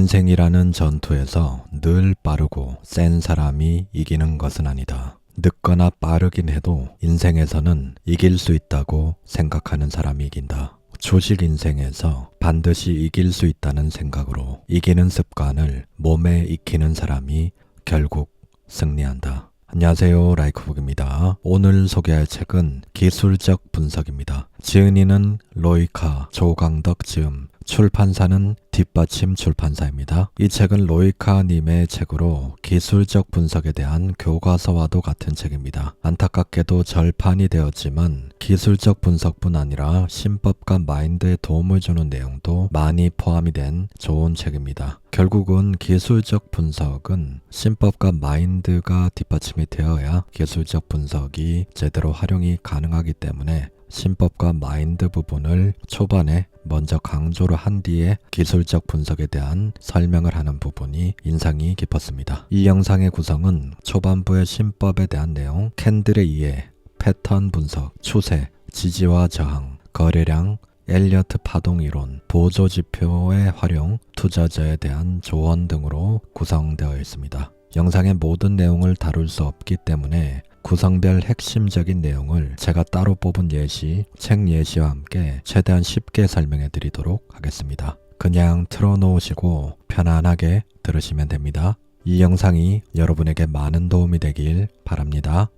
인생이라는 전투에서 늘 빠르고 센 사람이 이기는 것은 아니다. 늦거나 빠르긴 해도 인생에서는 이길 수 있다고 생각하는 사람이 이긴다. 조직 인생에서 반드시 이길 수 있다는 생각으로 이기는 습관을 몸에 익히는 사람이 결국 승리한다. 안녕하세요, 라이크북입니다. 오늘 소개할 책은 기술적 분석입니다. 지은이는 로이카 조강덕 지음, 출판사는 뒷받침 출판사입니다. 이 책은 로이카 님의 책으로 기술적 분석에 대한 교과서와도 같은 책입니다. 안타깝게도 절판이 되었지만 기술적 분석뿐 아니라 신법과 마인드에 도움을 주는 내용도 많이 포함이 된 좋은 책입니다. 결국은 기술적 분석은 신법과 마인드가 뒷받침이 되어야 기술적 분석이 제대로 활용이 가능하기 때문에 신법과 마인드 부분을 초반에 먼저 강조를 한 뒤에 기술적 분석에 대한 설명을 하는 부분이 인상이 깊었습니다. 이 영상의 구성은 초반부의 신법에 대한 내용, 캔들의 이해, 패턴 분석, 추세, 지지와 저항, 거래량, 엘리어트 파동 이론, 보조 지표의 활용, 투자자에 대한 조언 등으로 구성되어 있습니다. 영상의 모든 내용을 다룰 수 없기 때문에 구성별 핵심적인 내용을 제가 따로 뽑은 예시, 책 예시와 함께 최대한 쉽게 설명해 드리도록 하겠습니다. 그냥 틀어놓으시고 편안하게 들으시면 됩니다. 이 영상이 여러분에게 많은 도움이 되길 바랍니다.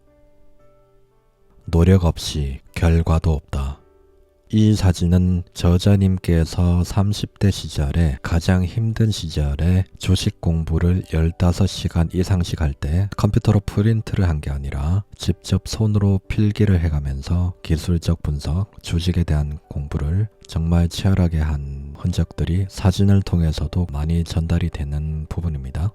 노력 없이 결과도 없다. 이 사진은 저자님께서 30대 시절에 가장 힘든 시절에 주식 공부를 15시간 이상씩 할 때 컴퓨터로 프린트를 한 게 아니라 직접 손으로 필기를 해가면서 기술적 분석, 주식에 대한 공부를 정말 치열하게 한 흔적들이 사진을 통해서도 많이 전달이 되는 부분입니다.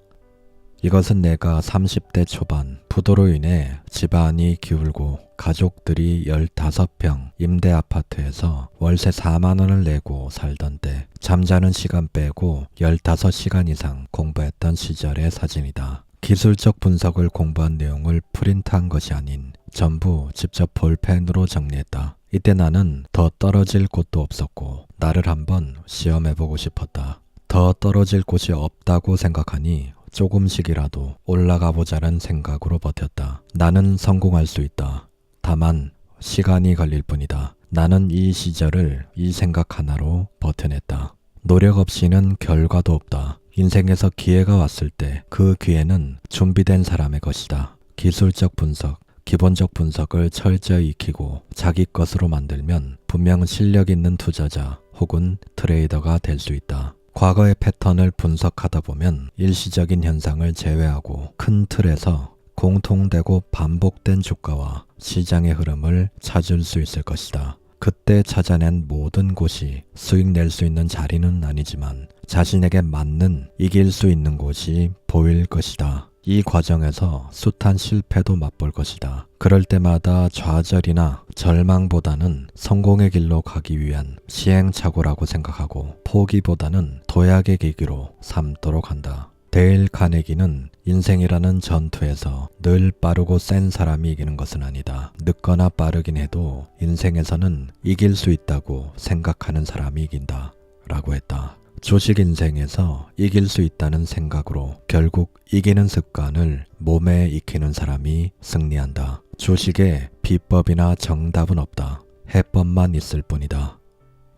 이것은 내가 30대 초반 부도로 인해 집안이 기울고 가족들이 15평 임대 아파트에서 월세 4만 원을 내고 살던 때 잠자는 시간 빼고 15시간 이상 공부했던 시절의 사진이다. 기술적 분석을 공부한 내용을 프린트한 것이 아닌 전부 직접 볼펜으로 정리했다. 이때 나는 더 떨어질 곳도 없었고 나를 한번 시험해보고 싶었다. 더 떨어질 곳이 없다고 생각하니 조금씩이라도 올라가 보자는 생각으로 버텼다. 나는 성공할 수 있다. 다만 시간이 걸릴 뿐이다. 나는 이 시절을 이 생각 하나로 버텨냈다. 노력 없이는 결과도 없다. 인생에서 기회가 왔을 때 그 기회는 준비된 사람의 것이다. 기술적 분석, 기본적 분석을 철저히 익히고 자기 것으로 만들면 분명 실력 있는 투자자 혹은 트레이더가 될 수 있다. 과거의 패턴을 분석하다 보면 일시적인 현상을 제외하고 큰 틀에서 공통되고 반복된 주가와 시장의 흐름을 찾을 수 있을 것이다. 그때 찾아낸 모든 곳이 수익 낼 수 있는 자리는 아니지만 자신에게 맞는 이길 수 있는 곳이 보일 것이다. 이 과정에서 숱한 실패도 맛볼 것이다. 그럴 때마다 좌절이나 절망보다는 성공의 길로 가기 위한 시행착오라고 생각하고 포기보다는 도약의 계기로 삼도록 한다. 데일 카네기는 인생이라는 전투에서 늘 빠르고 센 사람이 이기는 것은 아니다. 늦거나 빠르긴 해도 인생에서는 이길 수 있다고 생각하는 사람이 이긴다. 라고 했다. 주식 인생에서 이길 수 있다는 생각으로 결국 이기는 습관을 몸에 익히는 사람이 승리한다. 주식에 비법이나 정답은 없다. 해법만 있을 뿐이다.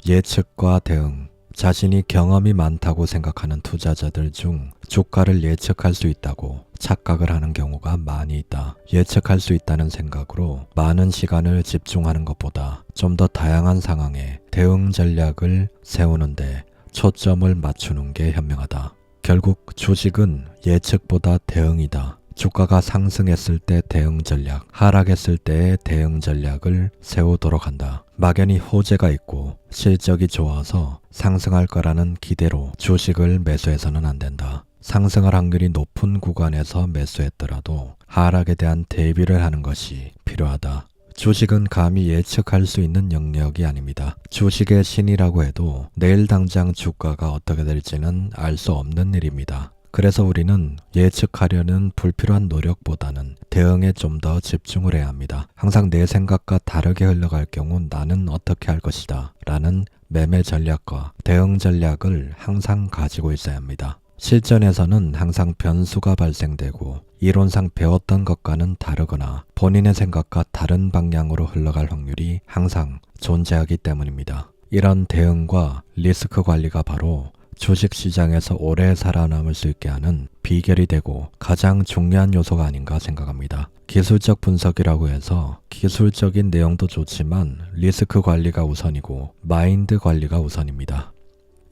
예측과 대응. 자신이 경험이 많다고 생각하는 투자자들 중 주가를 예측할 수 있다고 착각을 하는 경우가 많이 있다. 예측할 수 있다는 생각으로 많은 시간을 집중하는 것보다 좀 더 다양한 상황에 대응 전략을 세우는데 초점을 맞추는 게 현명하다. 결국 주식은 예측보다 대응이다. 주가가 상승했을 때 대응 전략, 하락했을 때의 대응 전략을 세우도록 한다. 막연히 호재가 있고 실적이 좋아서 상승할 거라는 기대로 주식을 매수해서는 안 된다. 상승할 확률이 높은 구간에서 매수했더라도 하락에 대한 대비를 하는 것이 필요하다. 주식은 감히 예측할 수 있는 영역이 아닙니다. 주식의 신이라고 해도 내일 당장 주가가 어떻게 될지는 알 수 없는 일입니다. 그래서 우리는 예측하려는 불필요한 노력보다는 대응에 좀 더 집중을 해야 합니다. 항상 내 생각과 다르게 흘러갈 경우 나는 어떻게 할 것이다 라는 매매 전략과 대응 전략을 항상 가지고 있어야 합니다. 실전에서는 항상 변수가 발생되고 이론상 배웠던 것과는 다르거나 본인의 생각과 다른 방향으로 흘러갈 확률이 항상 존재하기 때문입니다. 이런 대응과 리스크 관리가 바로 주식시장에서 오래 살아남을 수 있게 하는 비결이 되고 가장 중요한 요소가 아닌가 생각합니다. 기술적 분석이라고 해서 기술적인 내용도 좋지만 리스크 관리가 우선이고 마인드 관리가 우선입니다.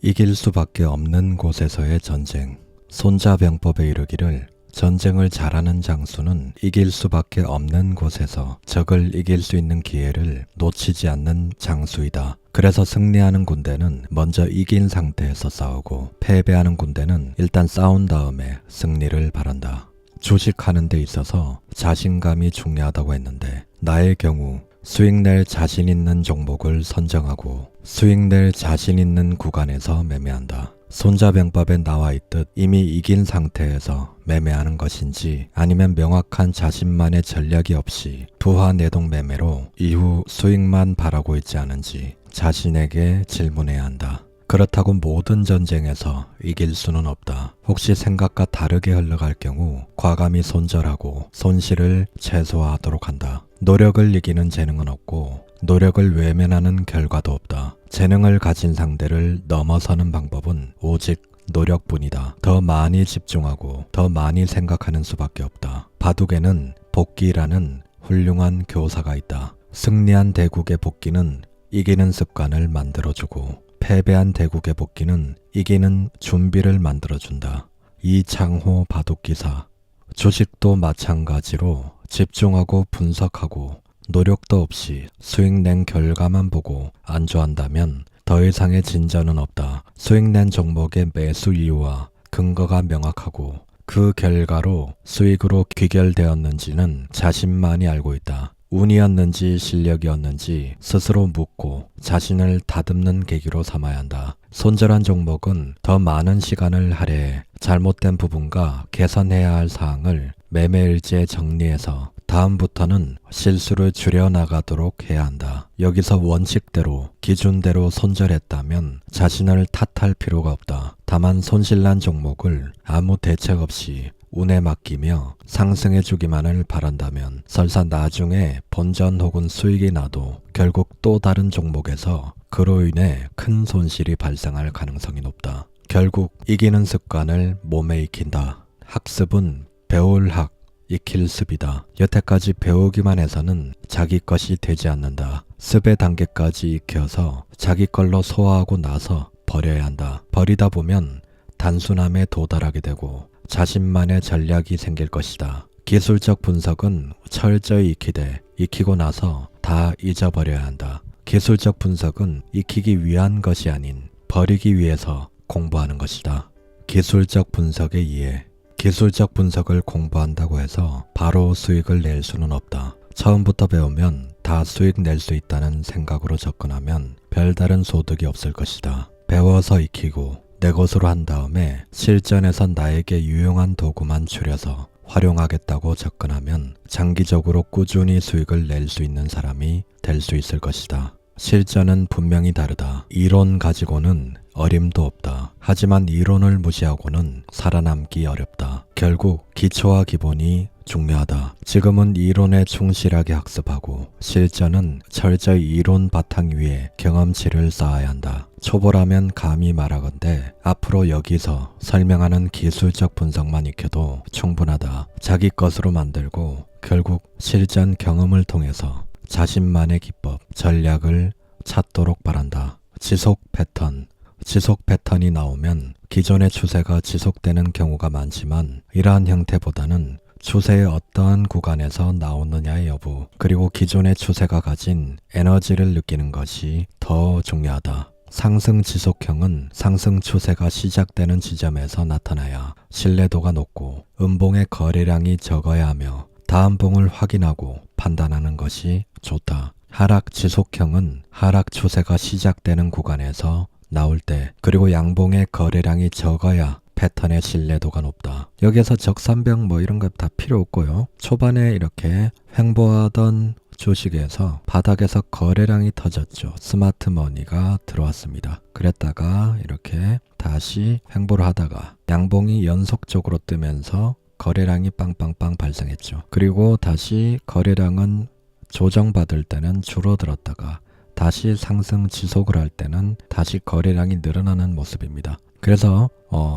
이길 수밖에 없는 곳에서의 전쟁. 손자병법에 이르기를 전쟁을 잘하는 장수는 이길 수밖에 없는 곳에서 적을 이길 수 있는 기회를 놓치지 않는 장수이다. 그래서 승리하는 군대는 먼저 이긴 상태에서 싸우고 패배하는 군대는 일단 싸운 다음에 승리를 바란다. 주식하는 데 있어서 자신감이 중요하다고 했는데 나의 경우 수익 낼 자신 있는 종목을 선정하고 수익 낼 자신 있는 구간에서 매매한다. 손자병법에 나와 있듯 이미 이긴 상태에서 매매하는 것인지 아니면 명확한 자신만의 전략이 없이 부하 내동 매매로 이후 수익만 바라고 있지 않은지 자신에게 질문해야 한다. 그렇다고 모든 전쟁에서 이길 수는 없다. 혹시 생각과 다르게 흘러갈 경우 과감히 손절하고 손실을 최소화하도록 한다. 노력을 이기는 재능은 없고 노력을 외면하는 결과도 없다. 재능을 가진 상대를 넘어서는 방법은 오직 노력뿐이다. 더 많이 집중하고 더 많이 생각하는 수밖에 없다. 바둑에는 복기라는 훌륭한 교사가 있다. 승리한 대국의 복기는 이기는 습관을 만들어주고 패배한 대국의 복기는 이기는 준비를 만들어준다. 이창호 바둑기사. 주식도 마찬가지로 집중하고 분석하고 노력도 없이 수익 낸 결과만 보고 안주한다면 더 이상의 진전은 없다. 수익 낸 종목의 매수 이유와 근거가 명확하고 그 결과로 수익으로 귀결되었는지는 자신만이 알고 있다. 운이었는지 실력이었는지 스스로 묻고 자신을 다듬는 계기로 삼아야 한다. 손절한 종목은 더 많은 시간을 할애해 잘못된 부분과 개선해야 할 사항을 매매일지에 정리해서 다음부터는 실수를 줄여나가도록 해야 한다. 여기서 원칙대로 기준대로 손절했다면 자신을 탓할 필요가 없다. 다만 손실난 종목을 아무 대책 없이 운에 맡기며 상승해주기만을 바란다면 설사 나중에 본전 혹은 수익이 나도 결국 또 다른 종목에서 그로 인해 큰 손실이 발생할 가능성이 높다. 결국 이기는 습관을 몸에 익힌다. 학습은 배울 학, 익힐 습이다. 여태까지 배우기만 해서는 자기 것이 되지 않는다. 습의 단계까지 익혀서 자기 걸로 소화하고 나서 버려야 한다. 버리다 보면 단순함에 도달하게 되고 자신만의 전략이 생길 것이다. 기술적 분석은 철저히 익히되 익히고 나서 다 잊어버려야 한다. 기술적 분석은 익히기 위한 것이 아닌 버리기 위해서 공부하는 것이다. 기술적 분석의 이해. 기술적 분석을 공부한다고 해서 바로 수익을 낼 수는 없다. 처음부터 배우면 다 수익 낼 수 있다는 생각으로 접근하면 별다른 소득이 없을 것이다. 배워서 익히고 내 것으로 한 다음에 실전에서 나에게 유용한 도구만 추려서 활용하겠다고 접근하면 장기적으로 꾸준히 수익을 낼 수 있는 사람이 될 수 있을 것이다. 실전은 분명히 다르다. 이론 가지고는 어림도 없다. 하지만 이론을 무시하고는 살아남기 어렵다. 결국 기초와 기본이 중요하다. 지금은 이론에 충실하게 학습하고 실전은 철저히 이론 바탕 위에 경험치를 쌓아야 한다. 초보라면 감히 말하건대 앞으로 여기서 설명하는 기술적 분석만 익혀도 충분하다. 자기 것으로 만들고 결국 실전 경험을 통해서 자신만의 기법, 전략을 찾도록 바란다. 지속 패턴. 지속 패턴이 나오면 기존의 추세가 지속되는 경우가 많지만 이러한 형태보다는 추세의 어떠한 구간에서 나오느냐의 여부, 그리고 기존의 추세가 가진 에너지를 느끼는 것이 더 중요하다. 상승 지속형은 상승 추세가 시작되는 지점에서 나타나야 신뢰도가 높고 음봉의 거래량이 적어야 하며 다음 봉을 확인하고 판단하는 것이 좋다. 하락 지속형은 하락 추세가 시작되는 구간에서 나올 때, 그리고 양봉의 거래량이 적어야 패턴의 신뢰도가 높다. 여기에서 적산병 뭐 이런 것 다 필요 없고요. 초반에 이렇게 횡보하던 주식에서 바닥에서 거래량이 터졌죠. 스마트머니가 들어왔습니다. 그랬다가 이렇게 다시 횡보를 하다가 양봉이 연속적으로 뜨면서 거래량이 빵빵빵 발생했죠. 그리고 다시 거래량은 조정받을 때는 줄어들었다가 다시 상승 지속을 할 때는 다시 거래량이 늘어나는 모습입니다. 그래서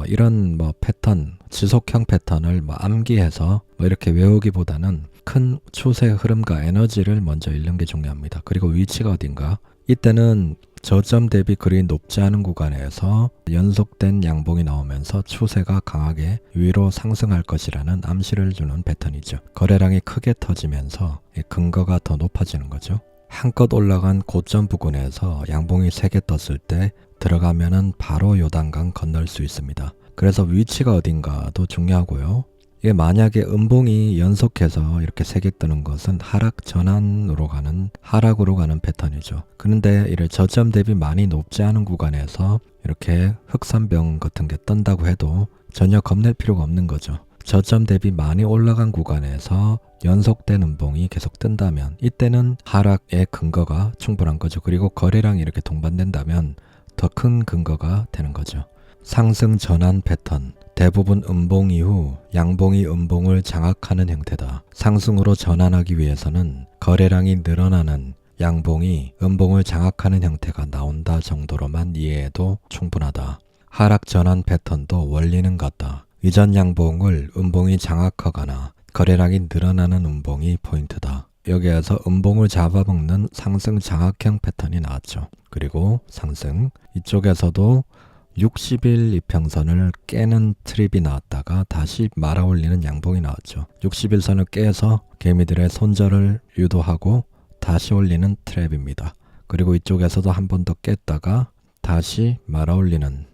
이런 뭐 패턴, 지속형 패턴을 뭐 암기해서 뭐 이렇게 외우기보다는 큰 추세 흐름과 에너지를 먼저 읽는 게 중요합니다. 그리고 위치가 어딘가? 이때는 저점 대비 그리 높지 않은 구간에서 연속된 양봉이 나오면서 추세가 강하게 위로 상승할 것이라는 암시를 주는 패턴이죠. 거래량이 크게 터지면서 근거가 더 높아지는 거죠. 한껏 올라간 고점 부근에서 양봉이 3개 떴을 때 들어가면은 바로 요단강 건널 수 있습니다. 그래서 위치가 어딘가도 중요하고요. 이게 만약에 음봉이 연속해서 이렇게 3개 뜨는 것은 하락 전환으로 가는, 하락으로 가는 패턴이죠. 그런데 이를 저점 대비 많이 높지 않은 구간에서 이렇게 흑산병 같은 게 뜬다고 해도 전혀 겁낼 필요가 없는 거죠. 저점 대비 많이 올라간 구간에서 연속된 음봉이 계속 뜬다면 이때는 하락의 근거가 충분한 거죠. 그리고 거래량이 이렇게 동반된다면 더 큰 근거가 되는 거죠. 상승 전환 패턴, 대부분 음봉 이후 양봉이 음봉을 장악하는 형태다. 상승으로 전환하기 위해서는 거래량이 늘어나는 양봉이 음봉을 장악하는 형태가 나온다 정도로만 이해해도 충분하다. 하락 전환 패턴도 원리는 같다. 이전 양봉을 음봉이 장악하거나 거래량이 늘어나는 음봉이 포인트다. 여기에서 음봉을 잡아먹는 상승 장악형 패턴이 나왔죠. 그리고 상승, 이쪽에서도 60일 이평선을 깨는 트립이 나왔다가 다시 말아올리는 양봉이 나왔죠. 60일선을 깨서 개미들의 손절을 유도하고 다시 올리는 트랩입니다. 그리고 이쪽에서도 한 번 더 깼다가 다시 말아올리는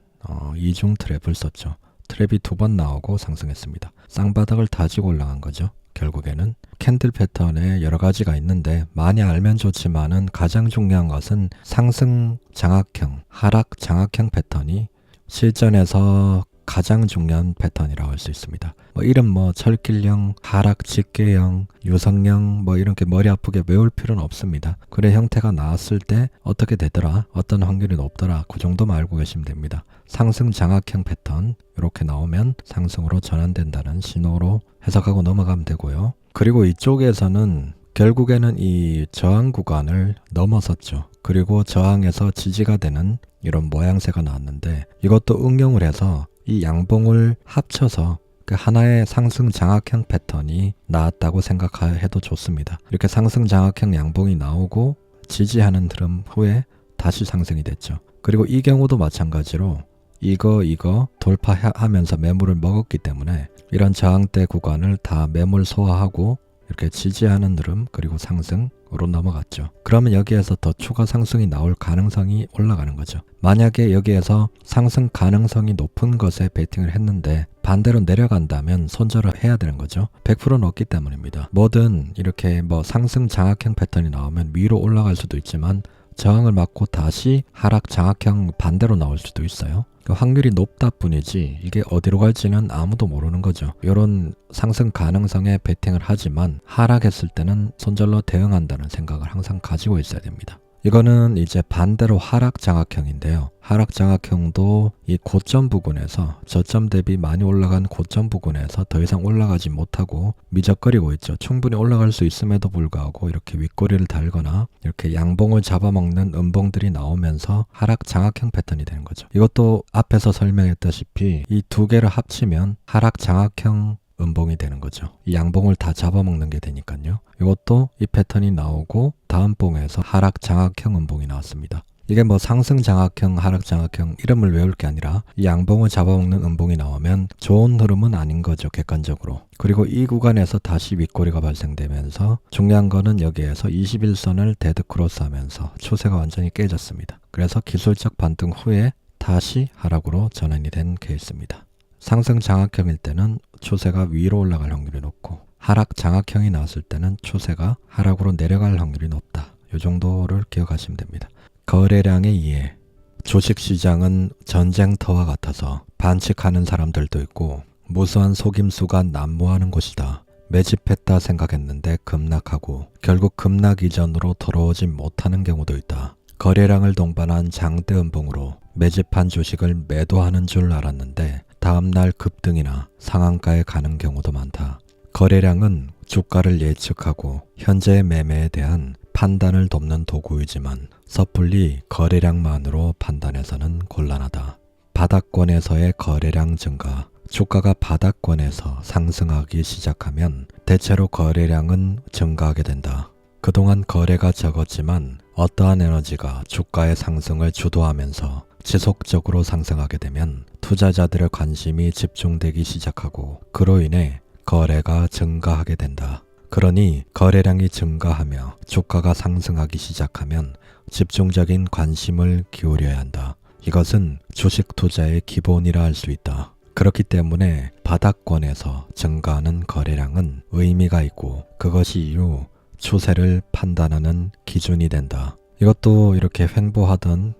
이중 트랩을 썼죠. 트랩이 2번 나오고 상승했습니다. 쌍바닥을 다지고 올라간 거죠. 결국에는 캔들 패턴에 여러 가지가 있는데 많이 알면 좋지만은 가장 중요한 것은 상승 장악형, 하락 장악형 패턴이 실전에서 가장 중요한 패턴이라고 할 수 있습니다. 이름 철길형, 하락 직계형, 유성형 이렇게 머리 아프게 외울 필요는 없습니다. 그래 형태가 나왔을 때 어떻게 되더라, 어떤 확률이 높더라, 그 정도만 알고 계시면 됩니다. 상승 장악형 패턴 이렇게 나오면 상승으로 전환된다는 신호로 해석하고 넘어가면 되고요. 그리고 이쪽에서는 결국에는 이 저항 구간을 넘어섰죠. 그리고 저항에서 지지가 되는 이런 모양새가 나왔는데 이것도 응용을 해서 이 양봉을 합쳐서 그 하나의 상승 장악형 패턴이 나왔다고 생각해도 좋습니다. 이렇게 상승 장악형 양봉이 나오고 지지하는 흐름 후에 다시 상승이 됐죠. 그리고 이 경우도 마찬가지로 이거 돌파하면서 매물을 먹었기 때문에 이런 저항대 구간을 다 매물 소화하고 이렇게 지지하는 흐름 그리고 상승으로 넘어갔죠. 그러면 여기에서 더 추가 상승이 나올 가능성이 올라가는 거죠. 만약에 여기에서 상승 가능성이 높은 것에 베팅을 했는데 반대로 내려간다면 손절을 해야 되는 거죠. 100%는 없기 때문입니다. 뭐든 이렇게 상승 장악형 패턴이 나오면 위로 올라갈 수도 있지만 저항을 맞고 다시 하락 장악형 반대로 나올 수도 있어요. 확률이 높다 뿐이지 이게 어디로 갈지는 아무도 모르는 거죠. 이런 상승 가능성에 베팅을 하지만 하락했을 때는 손절로 대응한다는 생각을 항상 가지고 있어야 됩니다. 이거는 이제 반대로 하락 장악형인데요. 하락 장악형도 이 고점 부근에서 저점 대비 많이 올라간 고점 부근에서 더 이상 올라가지 못하고 미적거리고 있죠. 충분히 올라갈 수 있음에도 불구하고 이렇게 윗꼬리를 달거나 이렇게 양봉을 잡아먹는 음봉들이 나오면서 하락 장악형 패턴이 되는 거죠. 이것도 앞에서 설명했다시피 이 두 개를 합치면 하락 장악형 음봉이 되는 거죠. 이 양봉을 다 잡아먹는 게 되니까요. 이것도 이 패턴이 나오고 다음 봉에서 하락 장악형 음봉이 나왔습니다. 이게 상승 장악형, 하락 장악형 이름을 외울 게 아니라 이 양봉을 잡아먹는 음봉이 나오면 좋은 흐름은 아닌 거죠. 객관적으로. 그리고 이 구간에서 다시 윗꼬리가 발생되면서 중요한 거는 여기에서 21선을 데드크로스 하면서 추세가 완전히 깨졌습니다. 그래서 기술적 반등 후에 다시 하락으로 전환이 된 케이스입니다. 상승 장악형일 때는 추세가 위로 올라갈 확률이 높고 하락 장악형이 나왔을 때는 추세가 하락으로 내려갈 확률이 높다. 이 정도를 기억하시면 됩니다. 거래량의 이해, 주식시장은 전쟁터와 같아서 반칙하는 사람들도 있고 무수한 속임수가 난무하는 곳이다. 매집했다 생각했는데 급락하고 결국 급락 이전으로 돌아오지 못하는 경우도 있다. 거래량을 동반한 장대음봉으로 매집한 주식을 매도하는 줄 알았는데 다음날 급등이나 상한가에 가는 경우도 많다. 거래량은 주가를 예측하고 현재의 매매에 대한 판단을 돕는 도구이지만 섣불리 거래량만으로 판단해서는 곤란하다. 바닥권에서의 거래량 증가, 주가가 바닥권에서 상승하기 시작하면 대체로 거래량은 증가하게 된다. 그동안 거래가 적었지만 어떠한 에너지가 주가의 상승을 주도하면서 지속적으로 상승하게 되면 투자자들의 관심이 집중되기 시작하고 그로 인해 거래가 증가하게 된다. 그러니 거래량이 증가하며 주가가 상승하기 시작하면 집중적인 관심을 기울여야 한다. 이것은 주식 투자의 기본이라 할 수 있다. 그렇기 때문에 바닥권에서 증가하는 거래량은 의미가 있고 그것이 이후 추세를 판단하는 기준이 된다. 이것도 이렇게 횡보하던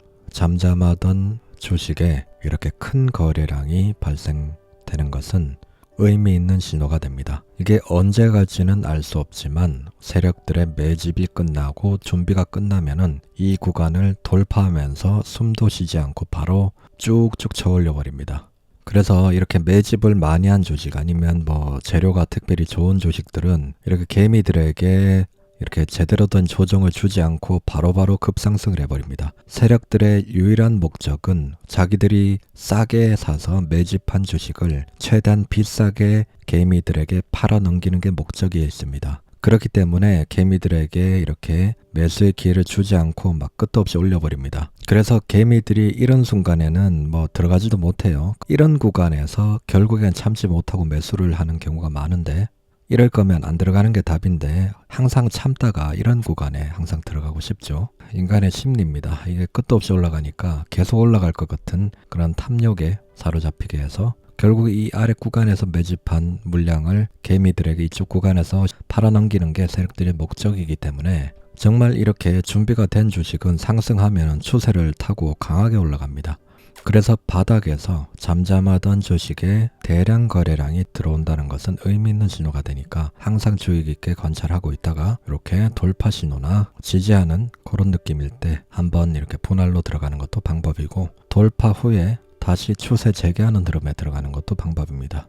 잠잠하던 주식에 이렇게 큰 거래량이 발생되는 것은 의미 있는 신호가 됩니다. 이게 언제 갈지는 알 수 없지만 세력들의 매집이 끝나고 준비가 끝나면은 이 구간을 돌파하면서 숨도 쉬지 않고 바로 쭉쭉 쳐올려 버립니다. 그래서 이렇게 매집을 많이 한 주식 아니면 재료가 특별히 좋은 주식들은 이렇게 개미들에게 이렇게 제대로 된 조정을 주지 않고 바로바로 급상승을 해버립니다. 세력들의 유일한 목적은 자기들이 싸게 사서 매집한 주식을 최대한 비싸게 개미들에게 팔아넘기는 게 목적이 있습니다. 그렇기 때문에 개미들에게 이렇게 매수의 기회를 주지 않고 막 끝도 없이 올려버립니다. 그래서 개미들이 이런 순간에는 들어가지도 못해요. 이런 구간에서 결국엔 참지 못하고 매수를 하는 경우가 많은데 이럴 거면 안 들어가는 게 답인데 항상 참다가 이런 구간에 항상 들어가고 싶죠. 인간의 심리입니다. 이게 끝도 없이 올라가니까 계속 올라갈 것 같은 그런 탐욕에 사로잡히게 해서 결국 이 아래 구간에서 매집한 물량을 개미들에게 이쪽 구간에서 팔아넘기는 게 세력들의 목적이기 때문에 정말 이렇게 준비가 된 주식은 상승하면 추세를 타고 강하게 올라갑니다. 그래서 바닥에서 잠잠하던 주식에 대량 거래량이 들어온다는 것은 의미 있는 신호가 되니까 항상 주의 깊게 관찰하고 있다가 이렇게 돌파 신호나 지지하는 그런 느낌일 때 한번 이렇게 분할로 들어가는 것도 방법이고 돌파 후에 다시 추세 재개하는 흐름에 들어가는 것도 방법입니다.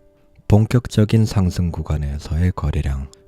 본격적인 상승 구간에서의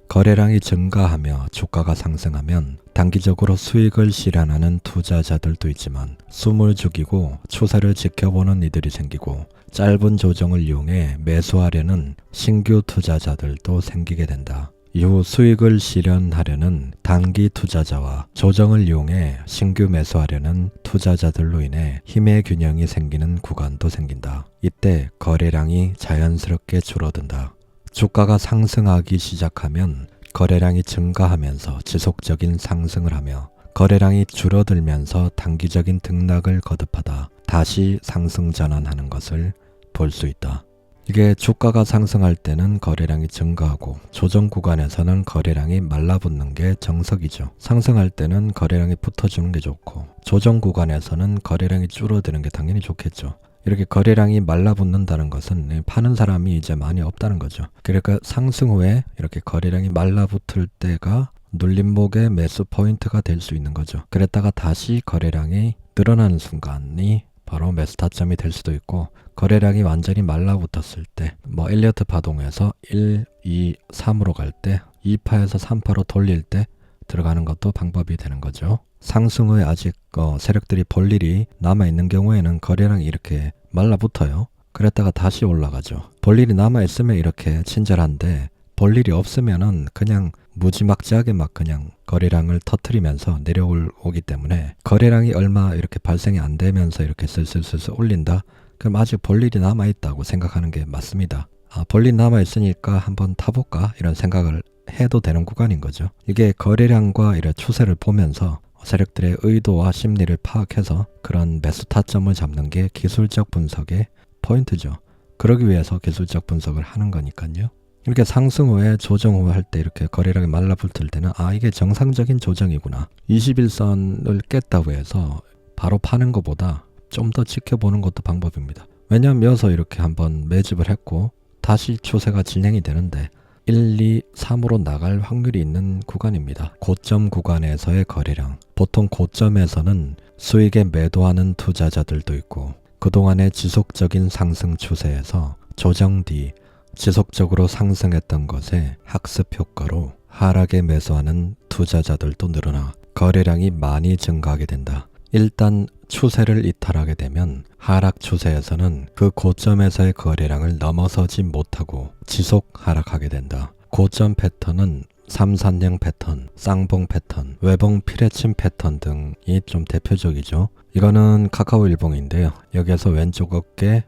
거래량이 증가하며 주가가 상승하면 단기적으로 수익을 실현하는 투자자들도 있지만 숨을 죽이고 추세를 지켜보는 이들이 생기고 짧은 조정을 이용해 매수하려는 신규 투자자들도 생기게 된다. 이후 수익을 실현하려는 단기 투자자와 조정을 이용해 신규 매수하려는 투자자들로 인해 힘의 균형이 생기는 구간도 생긴다. 이때 거래량이 자연스럽게 줄어든다. 주가가 상승하기 시작하면 거래량이 증가하면서 지속적인 상승을 하며 거래량이 줄어들면서 단기적인 등락을 거듭하다 다시 상승 전환하는 것을 볼 수 있다. 이게 주가가 상승할 때는 거래량이 증가하고 조정 구간에서는 거래량이 말라붙는 게 정석이죠. 상승할 때는 거래량이 붙어주는 게 좋고 조정 구간에서는 거래량이 줄어드는 게 당연히 좋겠죠. 이렇게 거래량이 말라붙는다는 것은 파는 사람이 이제 많이 없다는 거죠. 그러니까 상승 후에 이렇게 거래량이 말라붙을 때가 눌림목의 매수 포인트가 될 수 있는 거죠. 그랬다가 다시 거래량이 늘어나는 순간이 바로 매수 타점이 될 수도 있고 거래량이 완전히 말라붙었을 때 엘리어트 파동에서 1, 2, 3으로 갈 때 2파에서 3파로 돌릴 때 들어가는 것도 방법이 되는 거죠. 상승 후에 아직 세력들이 볼 일이 남아있는 경우에는 거래량이 이렇게 말라붙어요. 그랬다가 다시 올라가죠. 볼 일이 남아있으면 이렇게 친절한데 볼 일이 없으면은 그냥 무지막지하게 막 그냥 거래량을 터트리면서 내려오기 때문에 거래량이 얼마 이렇게 발생이 안 되면서 이렇게 슬슬 올린다? 그럼 아직 볼 일이 남아있다고 생각하는 게 맞습니다. 볼 일 남아있으니까 한번 타볼까? 이런 생각을 해도 되는 구간인 거죠. 이게 거래량과 이런 추세를 보면서 세력들의 의도와 심리를 파악해서 그런 매수 타점을 잡는 게 기술적 분석의 포인트죠. 그러기 위해서 기술적 분석을 하는 거니까요. 이렇게 상승 후에 조정 후에 할 때 이렇게 거래량이 말라붙을 때는 이게 정상적인 조정이구나. 21선을 깼다고 해서 바로 파는 것보다 좀 더 지켜보는 것도 방법입니다. 왜냐하면 이어서 이렇게 한번 매집을 했고 다시 추세가 진행이 되는데 1, 2, 3으로 나갈 확률이 있는 구간입니다. 고점 구간에서의 거래량. 보통 고점에서는 수익에 매도하는 투자자들도 있고 그동안의 지속적인 상승 추세에서 조정 뒤 지속적으로 상승했던 것에 학습 효과로 하락에 매수하는 투자자들도 늘어나 거래량이 많이 증가하게 된다. 일단 추세를 이탈하게 되면 하락 추세에서는 그 고점에서의 거래량을 넘어서지 못하고 지속 하락하게 된다. 고점 패턴은 삼산형 패턴, 쌍봉 패턴, 외봉 피레침 패턴 등이 좀 대표적이죠. 이거는 카카오 일봉인데요. 여기에서 왼쪽 어깨,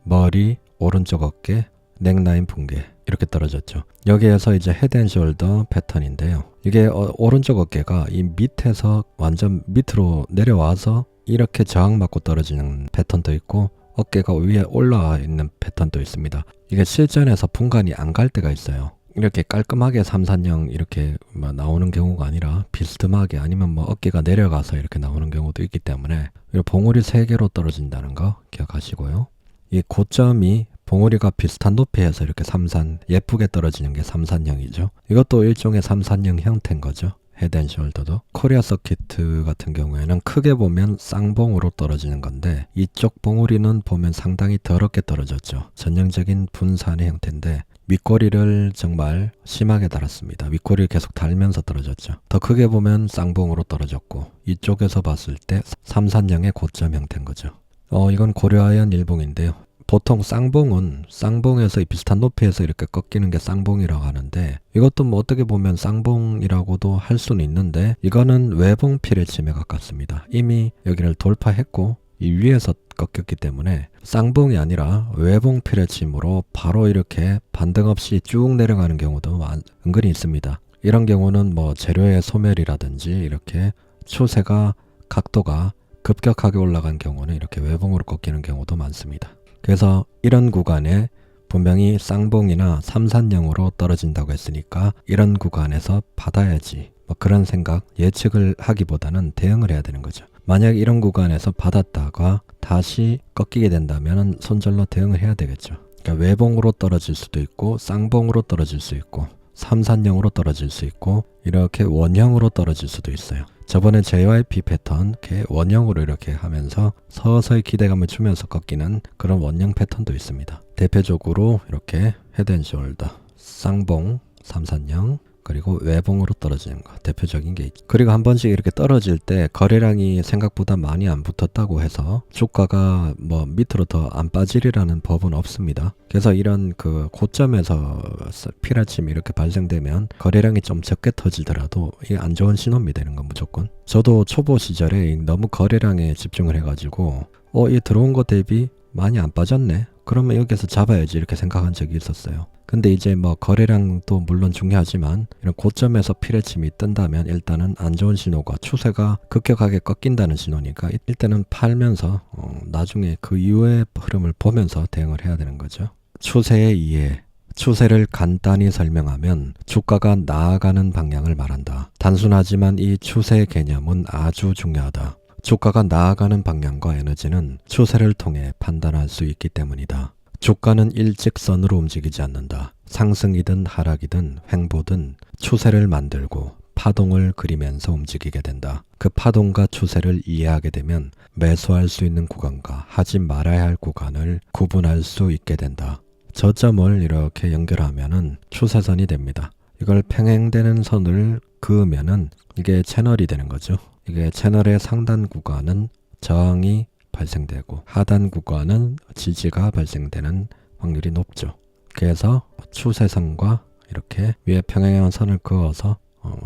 머리, 오른쪽 어깨, 넥라인 붕괴 이렇게 떨어졌죠. 여기에서 이제 헤드앤숄더 패턴인데요. 이게 오른쪽 어깨가 이 밑에서 완전 밑으로 내려와서 이렇게 저항받고 떨어지는 패턴도 있고 어깨가 위에 올라와 있는 패턴도 있습니다. 이게 실전에서 분간이 안 갈 때가 있어요. 이렇게 깔끔하게 삼산형 이렇게 나오는 경우가 아니라 비스듬하게 아니면 뭐 어깨가 내려가서 이렇게 나오는 경우도 있기 때문에 봉우리 3개로 떨어진다는 거 기억하시고요. 이 고점이 봉우리가 비슷한 높이에서 이렇게 예쁘게 떨어지는 게 삼산형이죠. 이것도 일종의 삼산형 형태인 거죠. 헤드앤숄더도. 코리아 서키트 같은 경우에는 크게 보면 쌍봉으로 떨어지는 건데 이쪽 봉우리는 보면 상당히 더럽게 떨어졌죠. 전형적인 분산의 형태인데 윗꼬리를 정말 심하게 달았습니다. 윗꼬리를 계속 달면서 떨어졌죠. 더 크게 보면 쌍봉으로 떨어졌고 이쪽에서 봤을 때 삼산형의 고점 형태인 거죠. 이건 고려아연 일봉인데요. 보통 쌍봉은 쌍봉에서 비슷한 높이에서 이렇게 꺾이는 게 쌍봉이라고 하는데 이것도 뭐 어떻게 보면 쌍봉이라고도 할 수는 있는데 이거는 외봉 피레침에 가깝습니다. 이미 여기를 돌파했고 이 위에서 꺾였기 때문에 쌍봉이 아니라 외봉 피레침으로 바로 이렇게 반등 없이 쭉 내려가는 경우도 은근히 있습니다. 이런 경우는 뭐 재료의 소멸이라든지 이렇게 추세가 각도가 급격하게 올라간 경우는 이렇게 외봉으로 꺾이는 경우도 많습니다. 그래서 이런 구간에 분명히 쌍봉이나 삼산형으로 떨어진다고 했으니까 이런 구간에서 받아야지 뭐 그런 생각 예측을 하기보다는 대응을 해야 되는 거죠. 만약 이런 구간에서 받았다가 다시 꺾이게 된다면 손절로 대응을 해야 되겠죠. 그러니까 외봉으로 떨어질 수도 있고 쌍봉으로 떨어질 수 있고 삼산형으로 떨어질 수 있고 이렇게 원형으로 떨어질 수도 있어요. 저번에 JYP 패턴 이렇게 원형으로 이렇게 하면서 서서히 기대감을 주면서 꺾이는 그런 원형 패턴도 있습니다. 대표적으로 이렇게 헤드앤숄더, 쌍봉, 삼산형 그리고 외봉으로 떨어지는 거 대표적인 게 있죠. 그리고 한 번씩 이렇게 떨어질 때 거래량이 생각보다 많이 안 붙었다고 해서 주가가 뭐 밑으로 더 안 빠지리라는 법은 없습니다. 그래서 이런 그 고점에서 피라침이 이렇게 발생되면 거래량이 좀 적게 터지더라도 이게 안 좋은 신호입니다. 이런 건 무조건. 저도 초보 시절에 너무 거래량에 집중을 해가지고 이 들어온 거 대비 많이 안 빠졌네. 그러면 여기서 잡아야지 이렇게 생각한 적이 있었어요. 근데 이제 뭐 거래량도 물론 중요하지만 이런 고점에서 피레침이 뜬다면 일단은 안 좋은 신호가 추세가 급격하게 꺾인다는 신호니까 일단은 팔면서 나중에 그 이후의 흐름을 보면서 대응을 해야 되는 거죠. 추세의 이해. 추세를 간단히 설명하면 주가가 나아가는 방향을 말한다. 단순하지만 이 추세 개념은 아주 중요하다. 주가가 나아가는 방향과 에너지는 추세를 통해 판단할 수 있기 때문이다. 주가는 일직선으로 움직이지 않는다. 상승이든 하락이든 횡보든 추세를 만들고 파동을 그리면서 움직이게 된다. 그 파동과 추세를 이해하게 되면 매수할 수 있는 구간과 하지 말아야 할 구간을 구분할 수 있게 된다. 저점을 이렇게 연결하면은 추세선이 됩니다. 이걸 평행되는 선을 그으면은 이게 채널이 되는 거죠. 이게 채널의 상단 구간은 저항이 발생되고 하단 구간은 지지가 발생되는 확률이 높죠. 그래서 추세선과 이렇게 위에 평행한 선을 그어서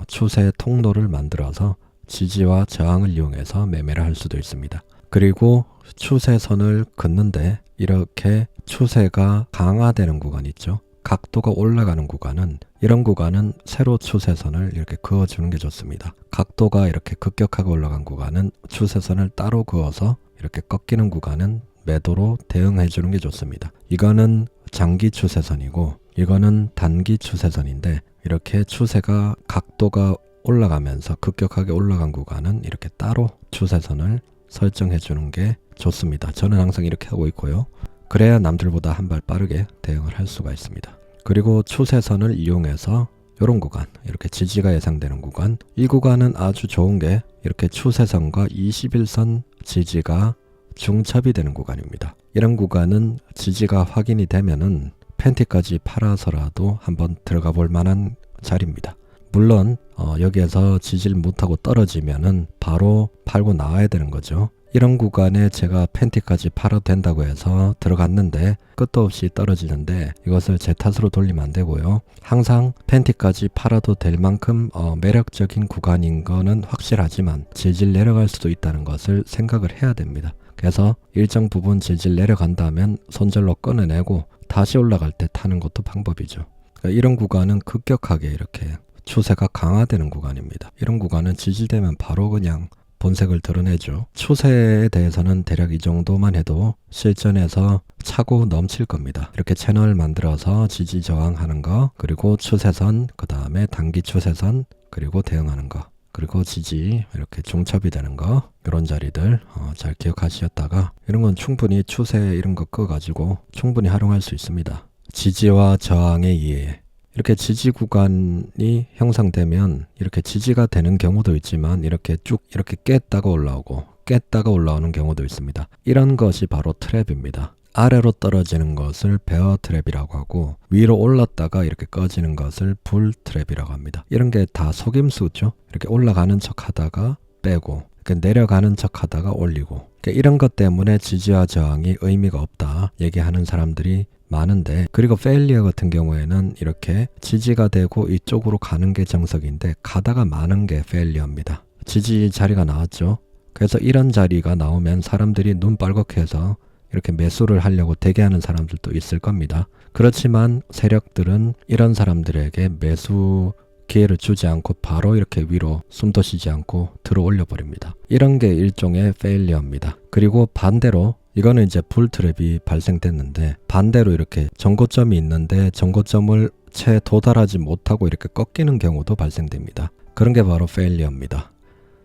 추세의 통로를 만들어서 지지와 저항을 이용해서 매매를 할 수도 있습니다. 그리고 추세선을 긋는데 이렇게 추세가 강화되는 구간 있죠. 각도가 올라가는 구간은 이런 구간은 세로 추세선을 이렇게 그어주는 게 좋습니다. 각도가 이렇게 급격하게 올라간 구간은 추세선을 따로 그어서 이렇게 꺾이는 구간은 매도로 대응해 주는 게 좋습니다. 이거는 장기 추세선이고 이거는 단기 추세선인데 이렇게 추세가 각도가 올라가면서 급격하게 올라간 구간은 이렇게 따로 추세선을 설정해 주는 게 좋습니다. 저는 항상 이렇게 하고 있고요. 그래야 남들보다 한 발 빠르게 대응을 할 수가 있습니다. 그리고 추세선을 이용해서 이런 구간, 이렇게 지지가 예상되는 구간, 이 구간은 아주 좋은 게 이렇게 추세선과 21선 지지가 중첩이 되는 구간입니다. 이런 구간은 지지가 확인이 되면은 팬티까지 팔아서라도 한번 들어가 볼 만한 자리입니다. 물론 여기에서 지지를 못하고 떨어지면은 바로 팔고 나와야 되는 거죠. 이런 구간에 제가 팬티까지 팔아도 된다고 해서 들어갔는데 끝도 없이 떨어지는데 이것을 제 탓으로 돌리면 안 되고요. 항상 팬티까지 팔아도 될 만큼 매력적인 구간인 거는 확실하지만 질질 내려갈 수도 있다는 것을 생각을 해야 됩니다. 그래서 일정 부분 질질 내려간다면 손절로 끊어내고 다시 올라갈 때 타는 것도 방법이죠. 그러니까 이런 구간은 급격하게 이렇게 추세가 강화되는 구간입니다. 이런 구간은 지지되면 바로 그냥 본색을 드러내죠. 추세에 대해서는 대략 이 정도만 해도 실전에서 차고 넘칠 겁니다. 이렇게 채널 만들어서 지지 저항하는 거, 그리고 추세선, 그 다음에 단기 추세선, 그리고 대응하는 거, 그리고 지지 이렇게 중첩이 되는 거, 이런 자리들 잘 기억하셨다가 이런 건 충분히 추세 이런 거 꺼가지고 충분히 활용할 수 있습니다. 지지와 저항의 이해. 이렇게 지지 구간이 형성되면 이렇게 지지가 되는 경우도 있지만 이렇게 쭉 이렇게 깼다가 올라오고 깼다가 올라오는 경우도 있습니다. 이런 것이 바로 트랩입니다. 아래로 떨어지는 것을 베어 트랩이라고 하고 위로 올랐다가 이렇게 꺼지는 것을 불 트랩이라고 합니다. 이런 게 다 속임수죠. 이렇게 올라가는 척 하다가 빼고 이렇게 내려가는 척 하다가 올리고 이런 것 때문에 지지와 저항이 의미가 없다 얘기하는 사람들이 많은데, 그리고 페일리어 같은 경우에는 이렇게 지지가 되고 이쪽으로 가는 게 정석인데 가다가 마는 게 페일리어입니다. 지지 자리가 나왔죠. 그래서 이런 자리가 나오면 사람들이 눈 빨갛게 해서 이렇게 매수를 하려고 대기하는 사람들도 있을 겁니다. 그렇지만 세력들은 이런 사람들에게 매수 기회를 주지 않고 바로 이렇게 위로 숨도 쉬지 않고 들어 올려 버립니다. 이런 게 일종의 페일리어입니다. 그리고 반대로 이거는 이제 불 트랩이 발생됐는데 반대로 이렇게 전고점이 있는데 전고점을 채 도달하지 못하고 이렇게 꺾이는 경우도 발생됩니다. 그런 게 바로 페일리어입니다.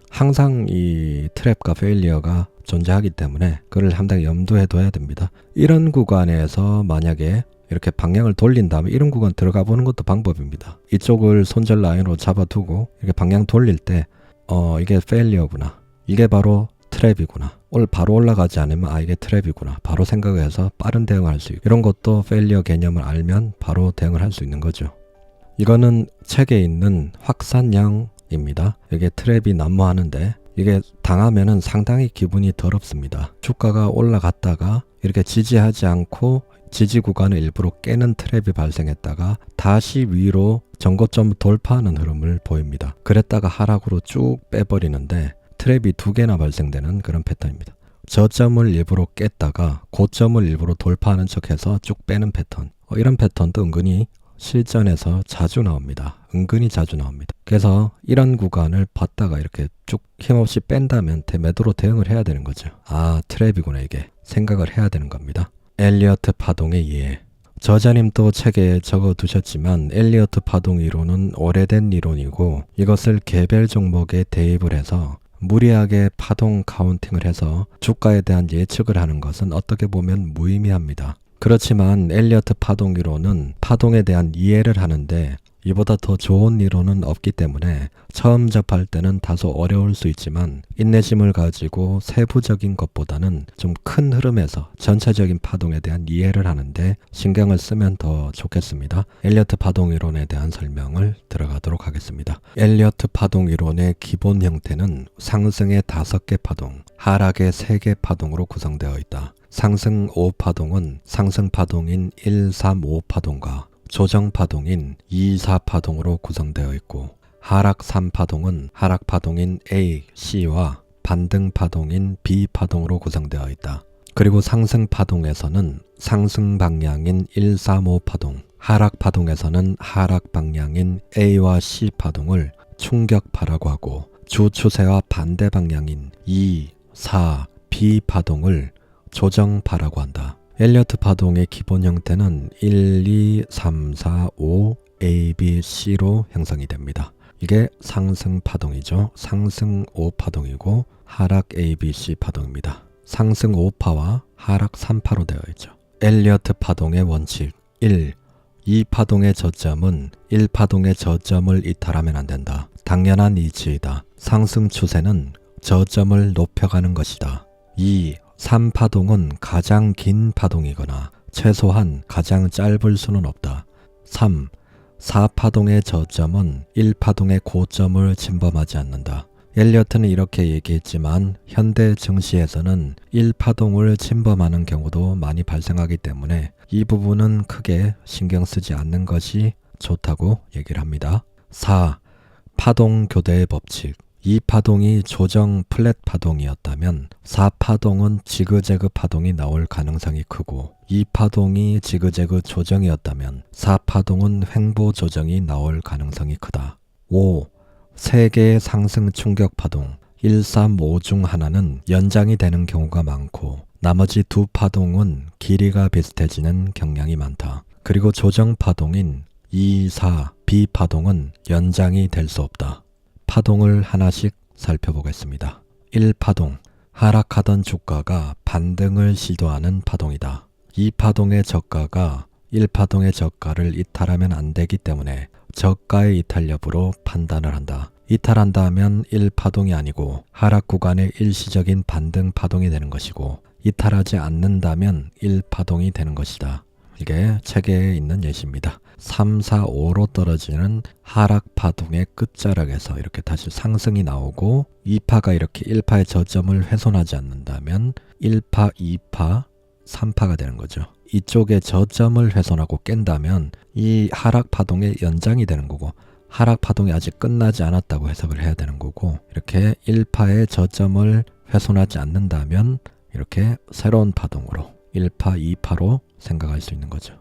항상 이 트랩과 페일리어가 존재하기 때문에 그걸 상당히 염두에 둬야 됩니다. 이런 구간에서 만약에 이렇게 방향을 돌린 다음에 이런 구간 들어가 보는 것도 방법입니다. 이쪽을 손절 라인으로 잡아두고 이렇게 방향 돌릴 때 이게 페일리어구나, 이게 바로 트랩이구나, 바로 올라가지 않으면 이게 트랩이구나 바로 생각을 해서 빠른 대응을 할 수 있고, 이런 것도 페일리어 개념을 알면 바로 대응을 할 수 있는 거죠. 이거는 책에 있는 확산량입니다. 이게 트랩이 난무하는데 이게 당하면은 상당히 기분이 더럽습니다. 주가가 올라갔다가 이렇게 지지하지 않고 지지 구간을 일부러 깨는 트랩이 발생했다가 다시 위로 전고점 돌파하는 흐름을 보입니다. 그랬다가 하락으로 쭉 빼버리는데 트랩이 두 개나 발생되는 그런 패턴입니다. 저점을 일부러 깼다가 고점을 일부러 돌파하는 척해서 쭉 빼는 패턴. 이런 패턴도 은근히 실전에서 자주 나옵니다. 은근히 자주 나옵니다. 그래서 이런 구간을 봤다가 이렇게 쭉 힘없이 뺀다면 대매도로 대응을 해야 되는 거죠. 트랩이구나 이게 생각을 해야 되는 겁니다. 엘리어트 파동의 이해. 저자님도 책에 적어두셨지만 엘리어트 파동 이론은 오래된 이론이고 이것을 개별 종목에 대입을 해서 무리하게 파동 카운팅을 해서 주가에 대한 예측을 하는 것은 어떻게 보면 무의미합니다. 그렇지만 엘리어트 파동 이론은 파동에 대한 이해를 하는데 이보다 더 좋은 이론은 없기 때문에 처음 접할 때는 다소 어려울 수 있지만 인내심을 가지고 세부적인 것보다는 좀 큰 흐름에서 전체적인 파동에 대한 이해를 하는데 신경을 쓰면 더 좋겠습니다. 엘리어트 파동 이론에 대한 설명을 들어가도록 하겠습니다. 엘리어트 파동 이론의 기본 형태는 상승의 5개 파동, 하락의 3개 파동으로 구성되어 있다. 상승 5파동은 상승 파동인 1, 3, 5파동과 조정 파동인 2, 4파동으로 구성되어 있고 하락 3파동은 하락 파동인 A, C와 반등 파동인 B 파동으로 구성되어 있다. 그리고 상승 파동에서는 상승 방향인 1, 3, 5파동, 하락 파동에서는 하락 방향인 A와 C 파동을 충격파라고 하고 주 추세와 반대 방향인 2, 4, B 파동을 조정파라고 한다. 엘리어트 파동의 기본 형태는 1, 2, 3, 4, 5, A, B, C로 형성이 됩니다. 이게 상승 파동이죠. 상승 5파동이고 하락 ABC 파동입니다. 상승 5파와 하락 3파로 되어 있죠. 엘리어트 파동의 원칙 1. 이 파동의 저점은 1파동의 저점을 이탈하면 안 된다. 당연한 이치이다. 상승 추세는 저점을 높여가는 것이다. 2. 3파동은 가장 긴 파동이거나 최소한 가장 짧을 수는 없다. 3. 4파동의 저점은 1파동의 고점을 침범하지 않는다. 엘리어트는 이렇게 얘기했지만 현대 증시에서는 1파동을 침범하는 경우도 많이 발생하기 때문에 이 부분은 크게 신경 쓰지 않는 것이 좋다고 얘기를 합니다. 4. 파동 교대의 법칙. 이 파동이 조정 플랫 파동이었다면 4파동은 지그재그 파동이 나올 가능성이 크고 이 파동이 지그재그 조정이었다면 4파동은 횡보 조정이 나올 가능성이 크다. 5. 3개의 상승 충격 파동 1, 3, 5 중 하나는 연장이 되는 경우가 많고 나머지 2파동은 길이가 비슷해지는 경향이 많다. 그리고 조정 파동인 2, 4, B 파동은 연장이 될 수 없다. 파동을 하나씩 살펴보겠습니다. 1파동, 하락하던 주가가 반등을 시도하는 파동이다. 이 파동의 저가가 1파동의 저가를 이탈하면 안 되기 때문에 저가의 이탈 여부로 판단을 한다. 이탈한다 하면 1파동이 아니고 하락 구간의 일시적인 반등 파동이 되는 것이고 이탈하지 않는다면 1파동이 되는 것이다. 이게 책에 있는 예시입니다. 3, 4, 5로 떨어지는 하락 파동의 끝자락에서 이렇게 다시 상승이 나오고 2파가 이렇게 1파의 저점을 훼손하지 않는다면 1파, 2파, 3파가 되는 거죠. 이쪽에 저점을 훼손하고 깬다면 이 하락 파동의 연장이 되는 거고 하락 파동이 아직 끝나지 않았다고 해석을 해야 되는 거고 이렇게 1파의 저점을 훼손하지 않는다면 이렇게 새로운 파동으로 1파, 2파로 생각할 수 있는 거죠.